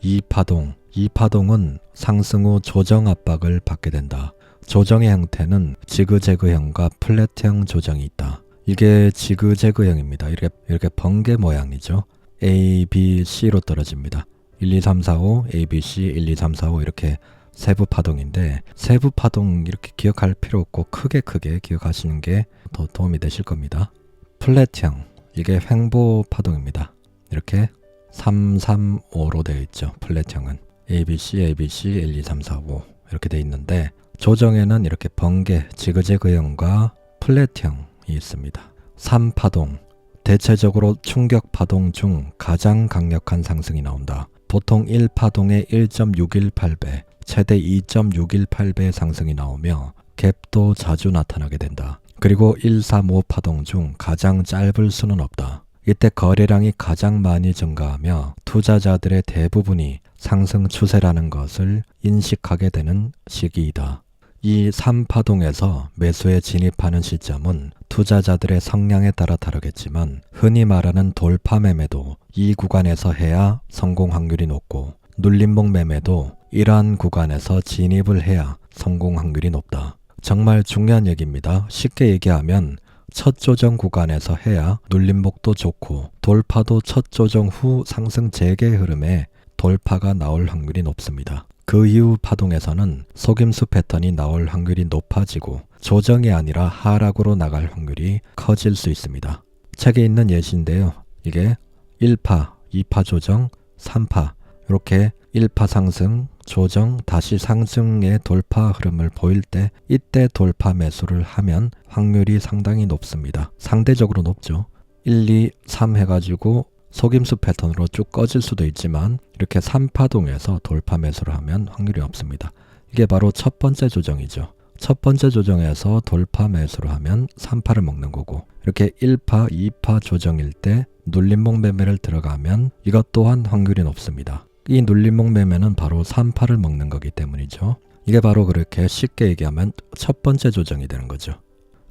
2파동, 이 파동은 상승 후 조정 압박을 받게 된다. 조정의 형태는 지그재그형과 플랫형 조정이 있다. 이게 지그재그형입니다. 이렇게 번개 모양이죠. A, B, C로 떨어집니다. 1, 2, 3, 4, 5, A, B, C, 1, 2, 3, 4, 5 이렇게 세부 파동인데 세부 파동 이렇게 기억할 필요 없고 크게 기억하시는 게 더 도움이 되실 겁니다. 플랫형, 이게 횡보 파동입니다. 이렇게 3, 3, 5로 되어 있죠. 플랫형은 ABC, ABC, 1, 2, 3, 4, 5 이렇게 되어 있는데 조정에는 이렇게 번개, 지그재그형과 플랫형이 있습니다. 3파동, 대체적으로 충격 파동 중 가장 강력한 상승이 나온다. 보통 1파동의 1.618배, 최대 2.618배의 상승이 나오며 갭도 자주 나타나게 된다. 그리고 1, 3, 5 파동 중 가장 짧을 수는 없다. 이때 거래량이 가장 많이 증가하며 투자자들의 대부분이 상승 추세라는 것을 인식하게 되는 시기이다. 이 3파동에서 매수에 진입하는 시점은 투자자들의 성향에 따라 다르겠지만 흔히 말하는 돌파 매매도 이 구간에서 해야 성공 확률이 높고 눌림목 매매도 이러한 구간에서 진입을 해야 성공 확률이 높다. 정말 중요한 얘기입니다. 쉽게 얘기하면 첫 조정 구간에서 해야 눌림목도 좋고 돌파도 첫 조정 후 상승 재개 흐름에 돌파가 나올 확률이 높습니다. 그 이후 파동에서는 속임수 패턴이 나올 확률이 높아지고 조정이 아니라 하락으로 나갈 확률이 커질 수 있습니다. 책에 있는 예시인데요. 이게 1파, 2파 조정, 3파 이렇게 1파 상승, 조정, 다시 상승의 돌파 흐름을 보일 때 이때 돌파 매수를 하면 확률이 상당히 높습니다. 상대적으로 높죠. 1, 2, 3 해가지고 속임수 패턴으로 쭉 꺼질 수도 있지만 이렇게 3파동에서 돌파 매수를 하면 확률이 없습니다. 이게 바로 첫 번째 조정이죠. 첫 번째 조정에서 돌파 매수를 하면 3파를 먹는 거고 이렇게 1파, 2파 조정일 때 눌림목 매매를 들어가면 이것 또한 확률이 높습니다. 이 눌림목 매매는 바로 3파를 먹는 거기 때문이죠. 이게 바로 그렇게 쉽게 얘기하면 첫 번째 조정이 되는 거죠.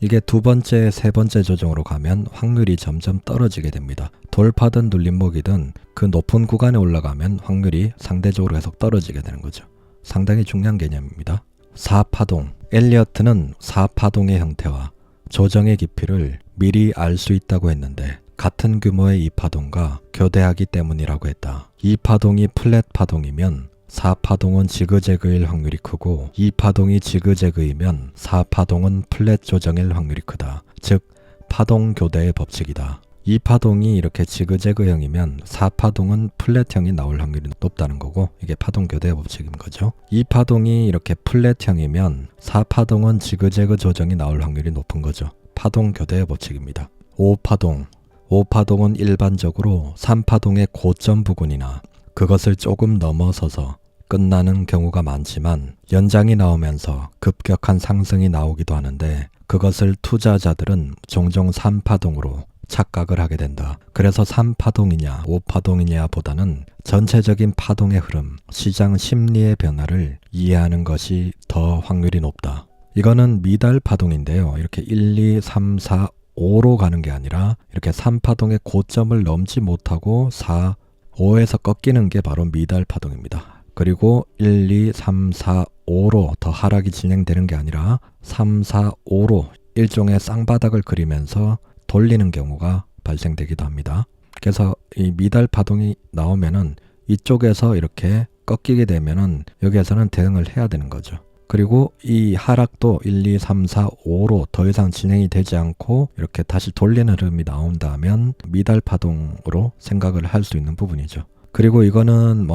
이게 두 번째, 세 번째 조정으로 가면 확률이 점점 떨어지게 됩니다. 돌파든 눌림목이든 그 높은 구간에 올라가면 확률이 상대적으로 계속 떨어지게 되는 거죠. 상당히 중요한 개념입니다. 4파동, 엘리어트는 4파동의 형태와 조정의 깊이를 미리 알 수 있다고 했는데 같은 규모의 2파동과 교대하기 때문이라고 했다. 2파동이 플랫 파동이면 4파동은 지그재그일 확률이 크고 2파동이 지그재그이면 4파동은 플랫 조정일 확률이 크다. 즉 파동 교대의 법칙이다. 2파동이 이렇게 지그재그형이면 4파동은 플랫형이 나올 확률이 높다는 거고 이게 파동 교대의 법칙인 거죠. 2파동이 이렇게 플랫형이면 4파동은 지그재그 조정이 나올 확률이 높은 거죠. 파동 교대의 법칙입니다. 5파동은 일반적으로 3파동의 고점 부근이나 그것을 조금 넘어서서 끝나는 경우가 많지만 연장이 나오면서 급격한 상승이 나오기도 하는데 그것을 투자자들은 종종 3파동으로 착각을 하게 된다. 그래서 3파동이냐 5파동이냐 보다는 전체적인 파동의 흐름, 시장 심리의 변화를 이해하는 것이 더 확률이 높다. 이거는 미달 파동인데요. 이렇게 1, 2, 3, 4, 5로 가는 게 아니라 이렇게 3파동의 고점을 넘지 못하고 4, 5에서 꺾이는 게 바로 미달 파동입니다. 그리고 1, 2, 3, 4, 5로 더 하락이 진행되는 게 아니라 3, 4, 5로 일종의 쌍바닥을 그리면서 돌리는 경우가 발생되기도 합니다. 그래서 이 미달 파동이 나오면은 이쪽에서 이렇게 꺾이게 되면은 여기에서는 대응을 해야 되는 거죠. 그리고 이 하락도 1, 2, 3, 4, 5로 더 이상 진행이 되지 않고 이렇게 다시 돌리는 흐름이 나온다면 미달 파동으로 생각을 할 수 있는 부분이죠. 그리고 이거는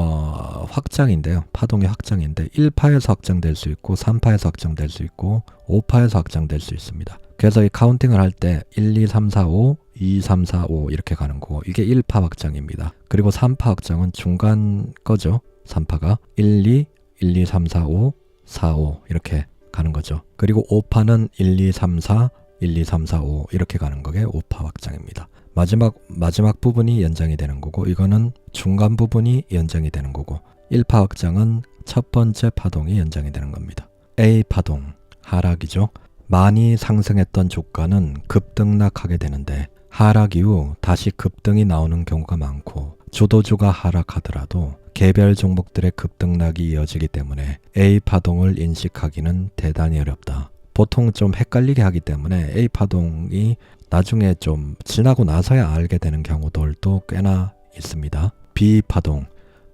확장인데요. 파동의 확장인데 1파에서 확장될 수 있고 3파에서 확장될 수 있고 5파에서 확장될 수 있습니다. 그래서 이 카운팅을 할 때 1, 2, 3, 4, 5, 2, 3, 4, 5 이렇게 가는 거고 이게 1파 확장입니다. 그리고 3파 확장은 중간 거죠. 3파가 1, 2, 1, 2, 3, 4, 5, 4, 5 이렇게 가는 거죠. 그리고 5파는 1, 2, 3, 4, 1, 2, 3, 4, 5 이렇게 가는 거게 5파 확장입니다. 마지막 부분이 연장이 되는 거고 이거는 중간 부분이 연장이 되는 거고 1파 확장은 첫 번째 파동이 연장이 되는 겁니다. A 파동, 하락이죠. 많이 상승했던 주가는 급등락하게 되는데 하락 이후 다시 급등이 나오는 경우가 많고 주도주가 하락하더라도 개별 종목들의 급등락이 이어지기 때문에 A 파동을 인식하기는 대단히 어렵다. 보통 좀 헷갈리게 하기 때문에 A 파동이 나중에 좀 지나고 나서야 알게 되는 경우들도 꽤나 있습니다. B 파동,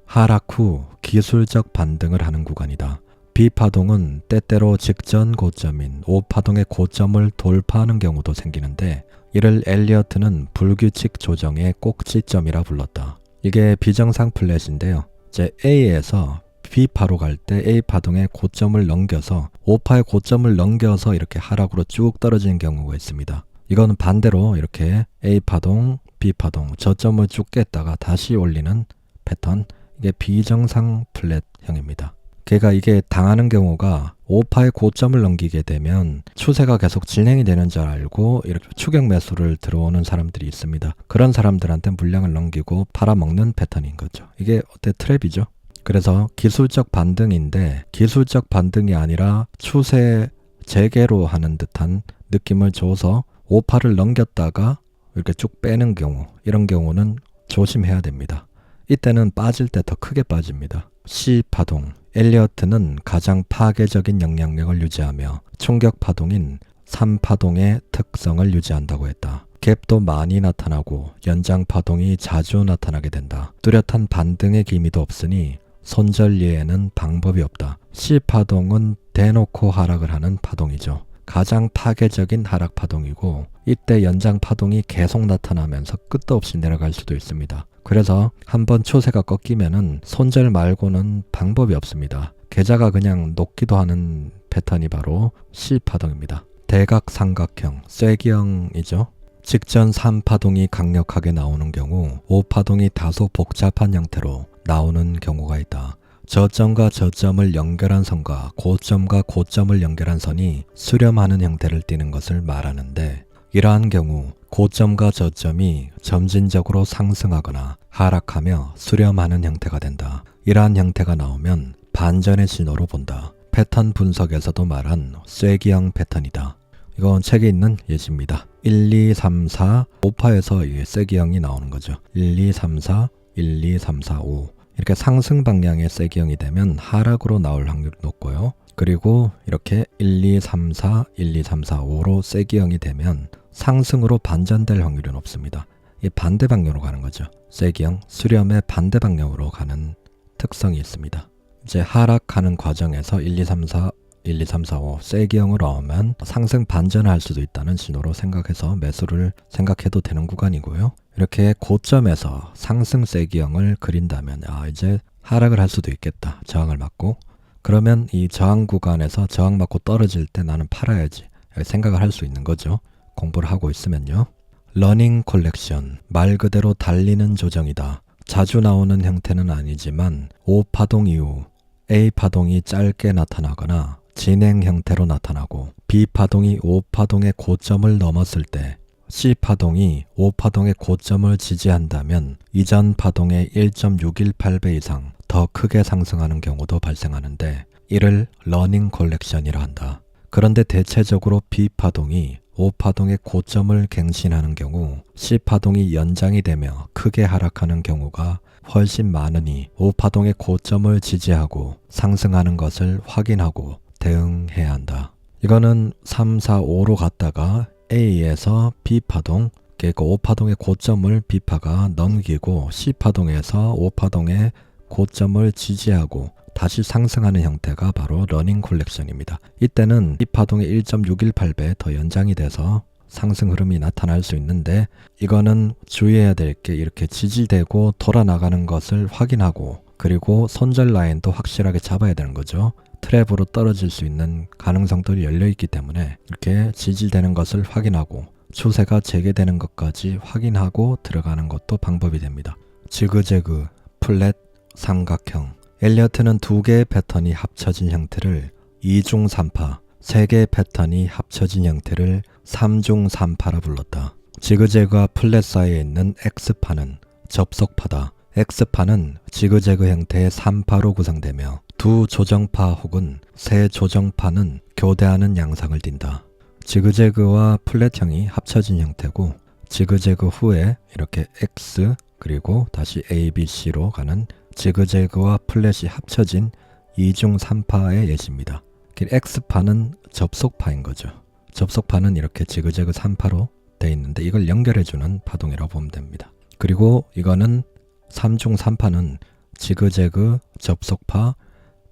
하락 후 기술적 반등을 하는 구간이다. B파동은 때때로 직전 고점인 5파동의 고점을 돌파하는 경우도 생기는데 이를 엘리어트는 불규칙 조정의 꼭지점이라 불렀다. 이게 비정상 플랫인데요. 이제 A에서 B파로 갈 때 A파동의 고점을 넘겨서 5파의 고점을 넘겨서 이렇게 하락으로 쭉 떨어지는 경우가 있습니다. 이거는 반대로 이렇게 A파동, B파동 저점을 쭉 깼다가 다시 올리는 패턴, 이게 비정상 플랫형입니다. 그러니까 이게 당하는 경우가 5파의 고점을 넘기게 되면 추세가 계속 진행이 되는 줄 알고 이렇게 추격 매수를 들어오는 사람들이 있습니다. 그런 사람들한테 물량을 넘기고 팔아먹는 패턴인 거죠. 이게 트랩이죠. 그래서 기술적 반등인데 기술적 반등이 아니라 추세 재개로 하는 듯한 느낌을 줘서 5파를 넘겼다가 이렇게 쭉 빼는 경우, 이런 경우는 조심해야 됩니다. 이때는 빠질 때 더 크게 빠집니다. C파동, 엘리어트는 가장 파괴적인 영향력을 유지하며 충격 파동인 3파동의 특성을 유지한다고 했다. 갭도 많이 나타나고 연장 파동이 자주 나타나게 된다. 뚜렷한 반등의 기미도 없으니 손절리에는 방법이 없다. C파동은 대놓고 하락을 하는 파동이죠. 가장 파괴적인 하락 파동이고 이때 연장 파동이 계속 나타나면서 끝도 없이 내려갈 수도 있습니다. 그래서 한번 추세가 꺾이면은 손절 말고는 방법이 없습니다. 계좌가 그냥 녹기도 하는 패턴이 바로 C파동입니다. 대각삼각형, 쐐기형이죠. 직전 3파동이 강력하게 나오는 경우 5파동이 다소 복잡한 형태로 나오는 경우가 있다. 저점과 저점을 연결한 선과 고점과 고점을 연결한 선이 수렴하는 형태를 띠는 것을 말하는데 이러한 경우 고점과 저점이 점진적으로 상승하거나 하락하며 수렴하는 형태가 된다. 이러한 형태가 나오면 반전의 신호로 본다. 패턴 분석에서도 말한 쐐기형 패턴이다. 이건 책에 있는 예시입니다. 1, 2, 3, 4, 5파에서 이 쐐기형이 나오는 거죠. 1, 2, 3, 4, 1, 2, 3, 4, 5 이렇게 상승 방향의 쐐기형이 되면 하락으로 나올 확률이 높고요. 그리고 이렇게 1, 2, 3, 4, 1, 2, 3, 4, 5로 쐐기형이 되면 상승으로 반전될 확률이 높습니다. 이 반대 방향으로 가는 거죠. 쐐기형, 수렴의 반대 방향으로 가는 특성이 있습니다. 이제 하락하는 과정에서 1, 2, 3, 4, 1, 2, 3, 4, 5 세기형을 넣으면 상승 반전할 수도 있다는 신호로 생각해서 매수를 생각해도 되는 구간이고요. 이렇게 고점에서 상승 세기형을 그린다면 이제 하락을 할 수도 있겠다. 저항을 맞고. 그러면 이 저항 구간에서 저항 맞고 떨어질 때 나는 팔아야지 생각을 할 수 있는 거죠. 공부를 하고 있으면요. 러닝 콜렉션, 말 그대로 달리는 조정이다. 자주 나오는 형태는 아니지만 O파동 이후 A파동이 짧게 나타나거나 진행 형태로 나타나고 B파동이 O파동의 고점을 넘었을 때 C파동이 O파동의 고점을 지지한다면 이전 파동의 1.618배 이상 더 크게 상승하는 경우도 발생하는데 이를 러닝 콜렉션이라 한다. 그런데 대체적으로 B파동이 O파동의 고점을 갱신하는 경우 C파동이 연장이 되며 크게 하락하는 경우가 훨씬 많으니 O파동의 고점을 지지하고 상승하는 것을 확인하고 대응해야 한다. 이거는 3, 4, 5로 갔다가 A에서 B파동, 그러니까 O파동의 고점을 B파가 넘기고 C파동에서 O파동의 고점을 지지하고 다시 상승하는 형태가 바로 러닝 콜렉션입니다. 이때는 B파동의 1.618배 더 연장이 돼서 상승 흐름이 나타날 수 있는데 이거는 주의해야 될 게 이렇게 지지되고 돌아나가는 것을 확인하고 그리고 손절 라인도 확실하게 잡아야 되는 거죠. 트랩으로 떨어질 수 있는 가능성들이 열려있기 때문에 이렇게 지지되는 것을 확인하고 추세가 재개되는 것까지 확인하고 들어가는 것도 방법이 됩니다. 지그재그, 플랫, 삼각형. 엘리어트는 두 개의 패턴이 합쳐진 형태를 2중 3파, 세 개의 패턴이 합쳐진 형태를 3중 3파라 불렀다. 지그재그와 플랫 사이에 있는 X파는 접속파다. X파는 지그재그 형태의 3파로 구성되며 두 조정파 혹은 세 조정파는 교대하는 양상을 띈다. 지그재그와 플랫형이 합쳐진 형태고 지그재그 후에 이렇게 X 그리고 다시 A, B, C로 가는 지그재그와 플랫이 합쳐진 2중 3파의 예시입니다. X파는 접속파인 거죠. 접속파는 이렇게 지그재그 3파로 되어 있는데 이걸 연결해주는 파동이라고 보면 됩니다. 그리고 이거는 3중 3파는 지그재그, 접속파,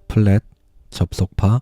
플랫, 접속파,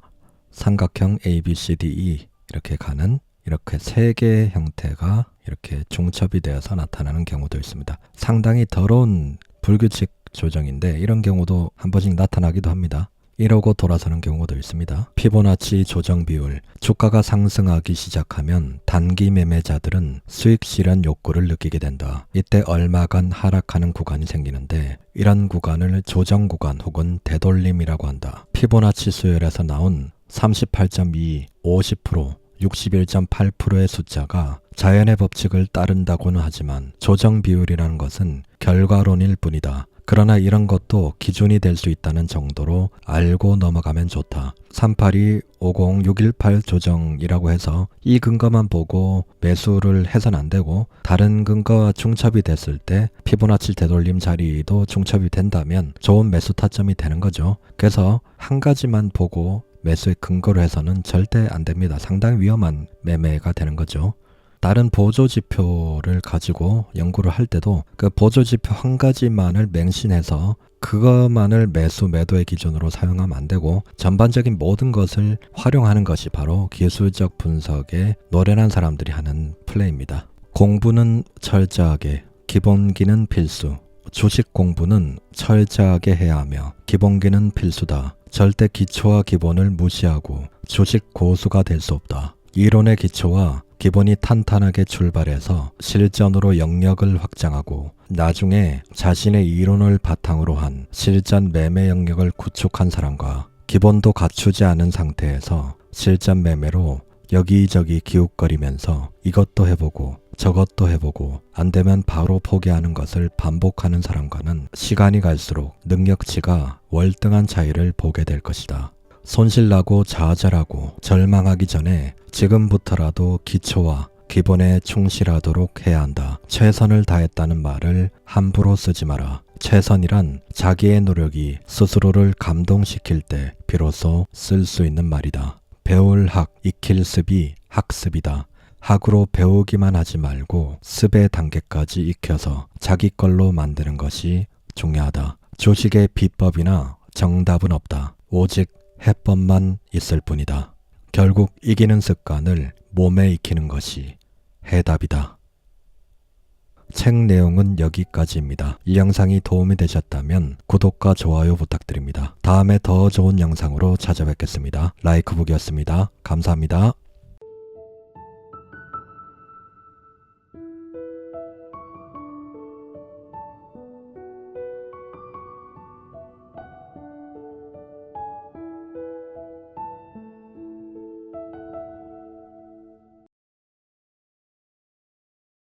삼각형 A, B, C, D, E 이렇게 가는 이렇게 세 개의 형태가 이렇게 중첩이 되어서 나타나는 경우도 있습니다. 상당히 더러운 불규칙 조정인데 이런 경우도 한 번씩 나타나기도 합니다. 이러고 돌아서는 경우도 있습니다. 피보나치 조정 비율. 주가가 상승하기 시작하면 단기 매매자들은 수익 실현 욕구를 느끼게 된다. 이때 얼마간 하락하는 구간이 생기는데 이런 구간을 조정 구간 혹은 되돌림이라고 한다. 피보나치 수열에서 나온 38.2, 50%, 61.8%의 숫자가 자연의 법칙을 따른다고는 하지만 조정 비율이라는 것은 결과론일 뿐이다. 그러나 이런 것도 기준이 될 수 있다는 정도로 알고 넘어가면 좋다. 382, 50, 618 조정이라고 해서 이 근거만 보고 매수를 해서는 안 되고 다른 근거와 중첩이 됐을 때 피보나치 되돌림 자리도 중첩이 된다면 좋은 매수 타점이 되는 거죠. 그래서 한 가지만 보고 매수의 근거로 해서는 절대 안 됩니다. 상당히 위험한 매매가 되는 거죠. 다른 보조지표를 가지고 연구를 할 때도 그 보조지표 한 가지만을 맹신해서 그것만을 매수, 매도의 기준으로 사용하면 안 되고 전반적인 모든 것을 활용하는 것이 바로 기술적 분석에 노련한 사람들이 하는 플레이입니다. 공부는 철저하게, 기본기는 필수. 주식 공부는 철저하게 해야 하며 기본기는 필수다. 절대 기초와 기본을 무시하고 주식 고수가 될 수 없다. 이론의 기초와 기본이 탄탄하게 출발해서 실전으로 영역을 확장하고 나중에 자신의 이론을 바탕으로 한 실전 매매 영역을 구축한 사람과 기본도 갖추지 않은 상태에서 실전 매매로 여기저기 기웃거리면서 이것도 해보고 저것도 해보고 안 되면 바로 포기하는 것을 반복하는 사람과는 시간이 갈수록 능력치가 월등한 차이를 보게 될 것이다. 손실나고 좌절하고 절망하기 전에 지금부터라도 기초와 기본에 충실하도록 해야 한다. 최선을 다했다는 말을 함부로 쓰지 마라. 최선이란 자기의 노력이 스스로를 감동시킬 때 비로소 쓸 수 있는 말이다. 배울 학, 익힐 습이 학습이다. 학으로 배우기만 하지 말고 습의 단계까지 익혀서 자기 걸로 만드는 것이 중요하다. 주식의 비법이나 정답은 없다. 오직 해법만 있을 뿐이다. 결국 이기는 습관을 몸에 익히는 것이 해답이다. 책 내용은 여기까지입니다. 이 영상이 도움이 되셨다면 구독과 좋아요 부탁드립니다. 다음에 더 좋은 영상으로 찾아뵙겠습니다. 라이크북이었습니다. 감사합니다.